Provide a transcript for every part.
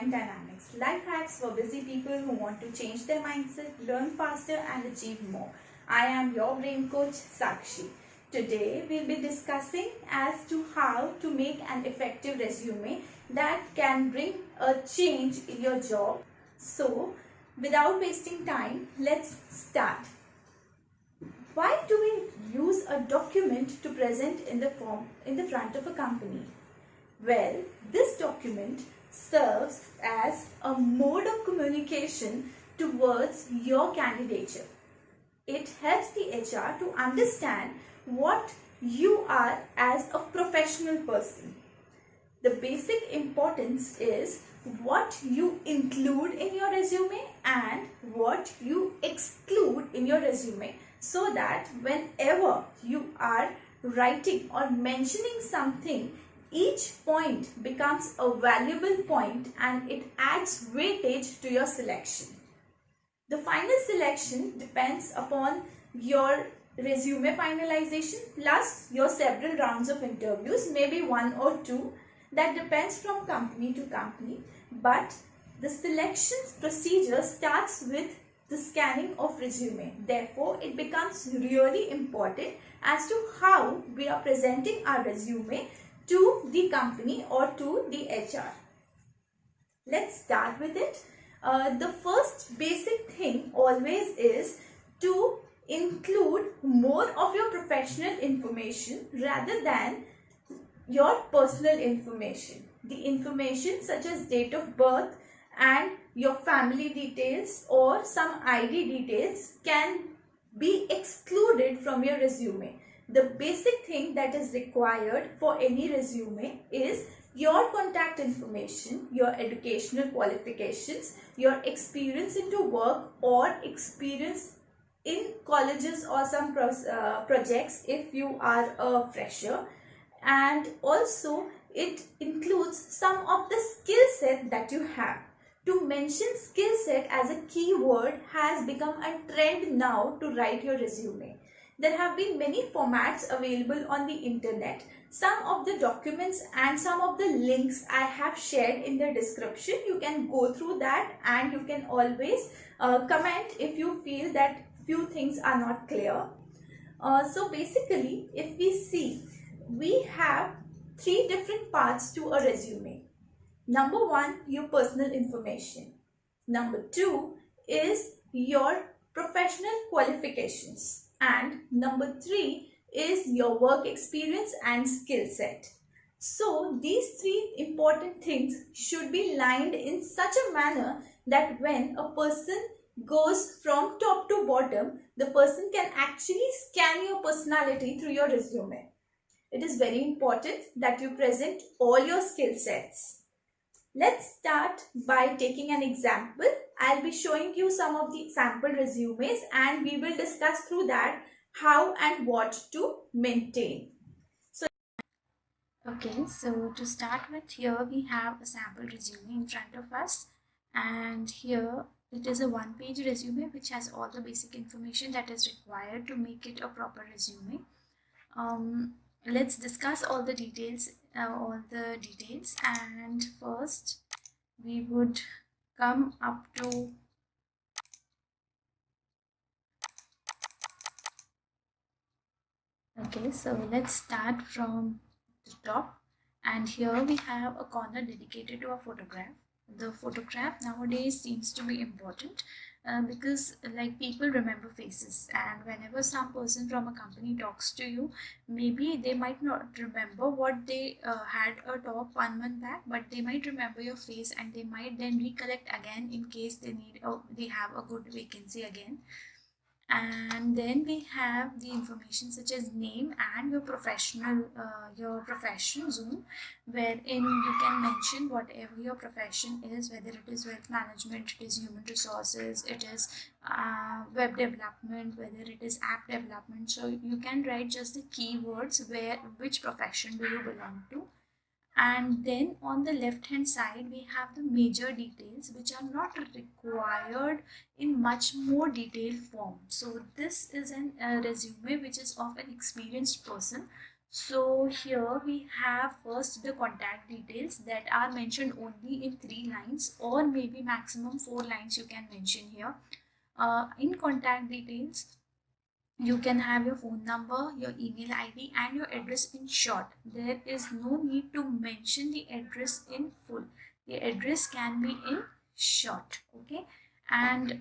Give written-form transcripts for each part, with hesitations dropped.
Mind Dynamics, life hacks for busy people who want to change their mindset, learn faster and achieve more. I am your brain coach Sakshi. Today we'll be discussing as to how to make an effective resume that can bring a change in your job. So without wasting time, let's start. Why do we use a document to present in the front of a company? Well, this document serves as a mode of communication towards your candidature. It helps the HR to understand what you are as a professional person. The basic importance is what you include in your resume and what you exclude in your resume, so that whenever you are writing or mentioning something, each point becomes a valuable point and it adds weightage to your selection. The final selection depends upon your resume finalization plus your several rounds of interviews, maybe one or two. That depends from company to company, but the selection procedure starts with the scanning of resume. Therefore, it becomes really important as to how we are presenting our resume to the company or to the HR. Let's start with it. The first basic thing always is to include more of your professional information rather than your personal information. The information such as date of birth and your family details or some ID details can be excluded from your resume. The basic thing that is required for any resume is your contact information, your educational qualifications, your experience into work or experience in colleges or some projects if you are a fresher, and also it includes some of the skill set that you have. To mention skill set as a keyword has become a trend now to write your resume. There have been many formats available on the internet. Some of the documents and some of the links I have shared in the description. You can go through that and you can always comment if you feel that few things are not clear. So basically, if we see, we have three different parts to a resume. Number one, your personal information. Number two is your professional qualifications. And number three is your work experience and skill set. So these three important things should be lined in such a manner that when a person goes from top to bottom, the person can actually scan your personality through your resume. It is very important that you present all your skill sets. Let's start by taking an example. I'll be showing you some of the sample resumes and we will discuss through that how and what to maintain. Okay, so to start with, here we have a sample resume in front of us, and here it is a one-page resume which has all the basic information that is required to make it a proper resume. Let's discuss all the details, and first we would come up to okay, so let's start from the top, and here we have a corner dedicated to a photograph. The photograph nowadays seems to be important because like people remember faces, and whenever some person from a company talks to you, maybe they might not remember what they had a talk 1 month back, but they might remember your face and they might then recollect again in case they have a good vacancy again. And then we have the information such as name and your profession zone, wherein you can mention whatever your profession is, whether it is wealth management, it is human resources, it is web development, whether it is app development. So you can write just the keywords which profession do you belong to. And then on the left hand side we have the major details which are not required in much more detailed form. So this is a resume which is of an experienced person, So here we have first the contact details that are mentioned only in 3 lines, or maybe maximum 4 lines you can mention here. In contact details, you can have your phone number, your email ID, and your address in short. There is no need to mention the address in full. The address can be in short. Okay. And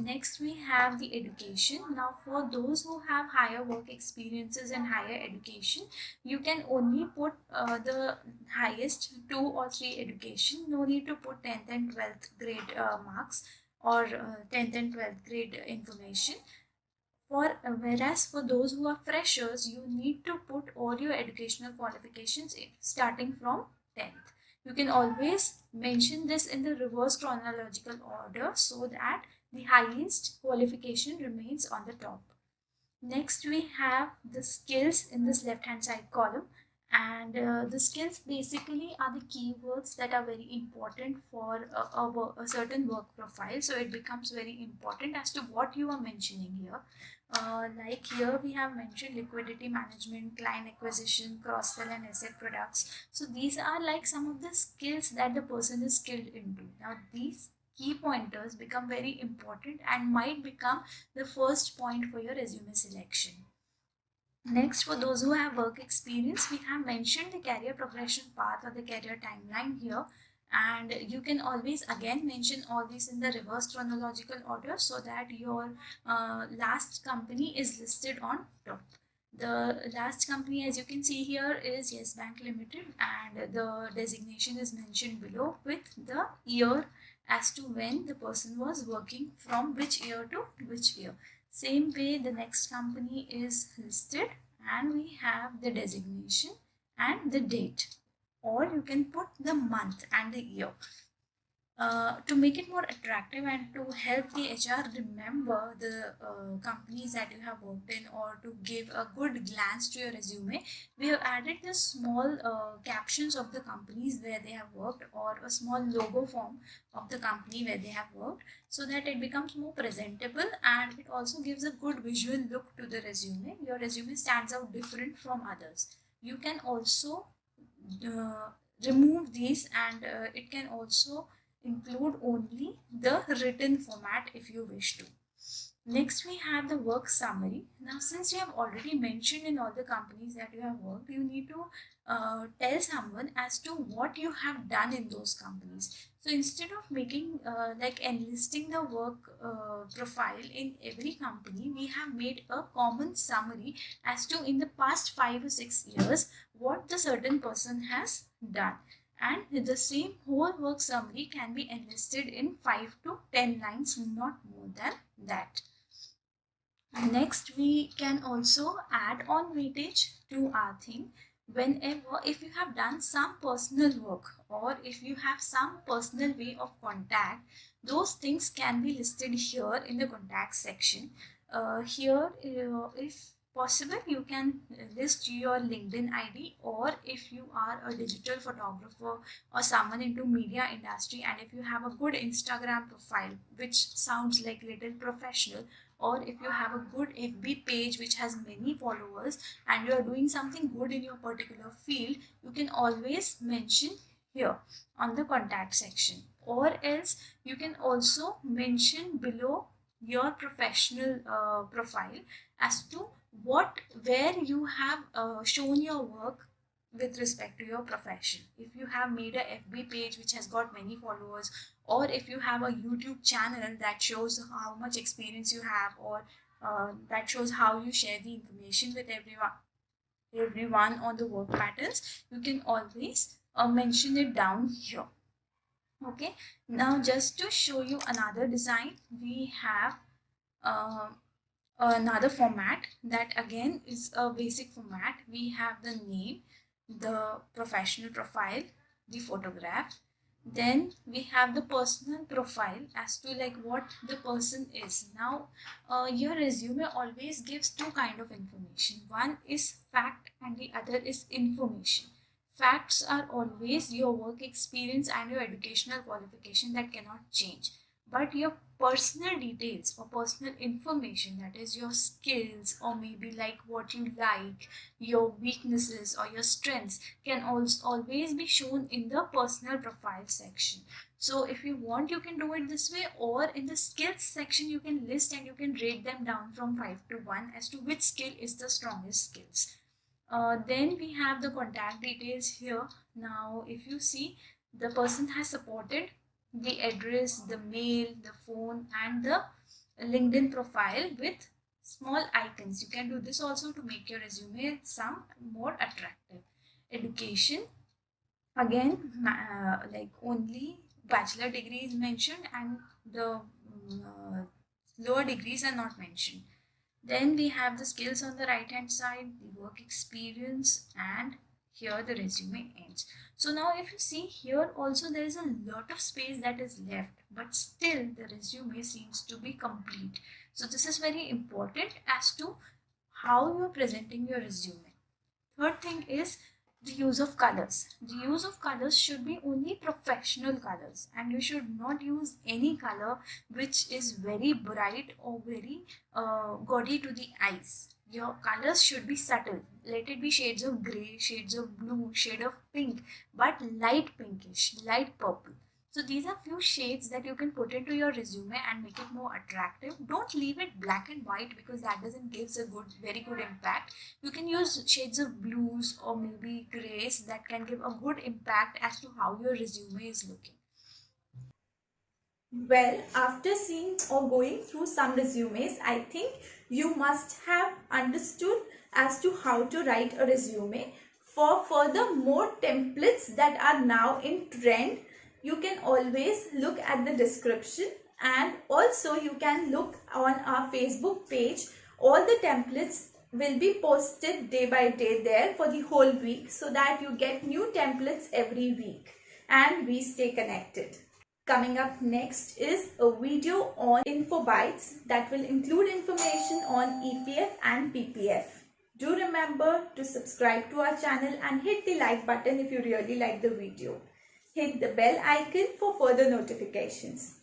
next we have the education. Now for those who have higher work experiences and higher education, you can only put the highest 2 or 3 education. No need to put 10th and 12th grade marks, or 10th and 12th grade information. Whereas for those who are freshers, you need to put all your educational qualifications in, starting from 10th. You can always mention this in the reverse chronological order so that the highest qualification remains on the top. Next, we have the skills in this left hand side column, and the skills basically are the keywords that are very important for a certain work profile. So it becomes very important as to what you are mentioning here. Like here we have mentioned liquidity management, client acquisition, cross sell and asset products. So these are like some of the skills that the person is skilled into. Now these key pointers become very important and might become the first point for your resume selection. Next, for those who have work experience, we have mentioned the career progression path or the career timeline here, and you can always again mention all these in the reverse chronological order so that your last company is listed on top. The last company, as you can see here, is Yes Bank Limited, and the designation is mentioned below with the year as to when the person was working, from which year to which year. Same way, the next company is listed and we have the designation and the date, or you can put the month and the year. To make it more attractive and to help the HR remember the companies that you have worked in, or to give a good glance to your resume, we have added the small captions of the companies where they have worked, or a small logo form of the company where they have worked, so that it becomes more presentable and it also gives a good visual look to the resume. Your resume stands out different from others. You can also uh, remove these, and it can also include only the written format if you wish to. Next, we have the work summary. Now, since you have already mentioned in all the companies that you have worked, you need to tell someone as to what you have done in those companies. So instead of making like enlisting the work profile in every company, we have made a common summary as to in the past 5 or 6 years what the certain person has done. And the same whole work summary can be enlisted in 5 to 10 lines, not more than that. Next, we can also add on weightage to our thing. Whenever, if you have done some personal work, or if you have some personal way of contact, those things can be listed here in the contact section. Here, if possible, you can list your LinkedIn ID, or if you are a digital photographer or someone into media industry, and if you have a good Instagram profile which sounds like little professional, or if you have a good FB page which has many followers and you are doing something good in your particular field, you can always mention here on the contact section. Or else you can also mention below your professional profile as to where you have shown your work with respect to your profession. If you have made a FB page which has got many followers, or if you have a YouTube channel that shows how much experience you have, or that shows how you share the information with everyone on the work patterns, you can always mention it down here. Okay, now just to show you another design, we have uh, another format that again is a basic format. We have the name, the professional profile, the photograph, then we have the personal profile as to like what the person is. Now your resume always gives two kind of information. One is fact and the other is information. Facts are always your work experience and your educational qualification, that cannot change. but your personal details or personal information, that is your skills or maybe like what you like, your weaknesses or your strengths, can also always be shown in the personal profile section. So if you want, you can do it this way, or in the skills section you can list and you can rate them down from 5 to 1 as to which skill is the strongest skills. Then we have the contact details here. Now if you see, the person has supported the address, the mail, the phone, and the LinkedIn profile with small icons. You can do this also to make your resume some more attractive. Education, again, like only bachelor degree is mentioned and the lower degrees are not mentioned. Then we have the skills on the right hand side, the work experience, and here the resume ends. So now if you see here also, there is a lot of space that is left, but still the resume seems to be complete. So this is very important as to how you are presenting your resume. Third thing is the use of colors. The use of colors should be only professional colors, and you should not use any color which is very bright or very gaudy to the eyes. Your colors should be subtle. Let it be shades of gray, shades of blue, shade of pink, but light pinkish, light purple. So these are few shades that you can put into your resume and make it more attractive. Don't leave it black and white because that doesn't give a very good impact. You can use shades of blues or maybe grays that can give a good impact as to how your resume is looking. Well, after seeing or going through some resumes, I think you must have understood as to how to write a resume. For further more templates that are now in trend, you can always look at the description, and also you can look on our Facebook page. All the templates will be posted day by day there for the whole week, so that you get new templates every week and we stay connected. Coming up next is a video on InfoBytes that will include information on EPF and PPF. Do remember to subscribe to our channel and hit the like button if you really like the video. Hit the bell icon for further notifications.